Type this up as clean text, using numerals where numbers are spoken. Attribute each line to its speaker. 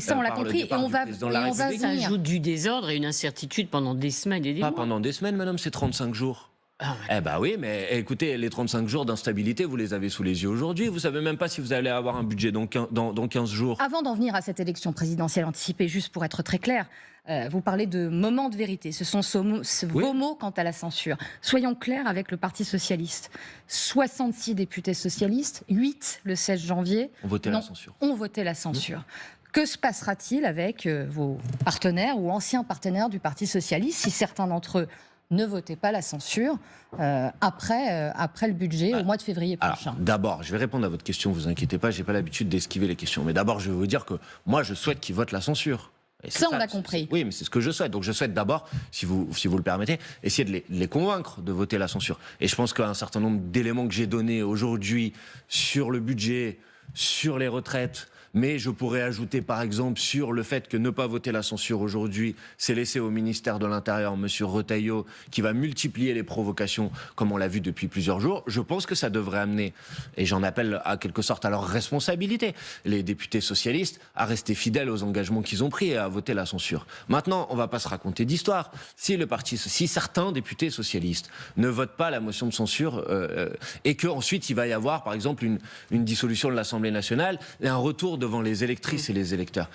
Speaker 1: Ça, on l'a
Speaker 2: par le
Speaker 1: compris, et
Speaker 2: départ
Speaker 1: on
Speaker 2: du
Speaker 1: va,
Speaker 2: président de
Speaker 1: et
Speaker 2: la
Speaker 1: on va
Speaker 2: République.
Speaker 3: Ça
Speaker 1: venir.
Speaker 3: ajoute du désordre et une incertitude pendant des semaines et des
Speaker 2: Pas
Speaker 3: mois.
Speaker 2: pendant des semaines, madame, c'est 35 jours.
Speaker 3: Ah ouais.
Speaker 2: Eh ben oui, mais écoutez, les 35 jours d'instabilité, vous les avez sous les yeux aujourd'hui. Vous savez même pas si vous allez avoir un budget dans 15 jours.
Speaker 1: Avant d'en venir à cette élection présidentielle anticipée, juste pour être très clair, vous parlez de moment de vérité. Ce sont vos mots quant à la censure. Soyons clairs avec le Parti socialiste. 66 députés socialistes, 8 le 16 janvier,
Speaker 2: On votait la censure.
Speaker 1: ont voté la censure. Que se passera-t-il avec vos partenaires ou anciens partenaires du Parti socialiste si certains d'entre eux ne votaient pas la censure après le budget au mois de février prochain?
Speaker 2: Alors, d'abord, je vais répondre à votre question, vous inquiétez pas, j'ai pas l'habitude d'esquiver les questions. Mais d'abord, je vais vous dire que moi, je souhaite qu'ils votent la censure. Et
Speaker 1: Ça, on l'a compris.
Speaker 2: Oui, mais c'est ce que je souhaite. Donc je souhaite d'abord, si vous le permettez, essayer de les convaincre de voter la censure. Et je pense qu'un certain nombre d'éléments que j'ai donnés aujourd'hui sur le budget, sur les retraites, mais je pourrais ajouter par exemple sur le fait que ne pas voter la censure aujourd'hui, c'est laisser au ministère de l'Intérieur M. Retailleau qui va multiplier les provocations comme on l'a vu depuis plusieurs jours. Je pense que ça devrait amener, et j'en appelle à quelque sorte à leur responsabilité, les députés socialistes à rester fidèles aux engagements qu'ils ont pris et à voter la censure. Maintenant, on ne va pas se raconter d'histoire. Si certains députés socialistes ne votent pas la motion de censure et qu'ensuite il va y avoir par exemple une dissolution de l'Assemblée nationale et un retour devant les électrices et les électeurs.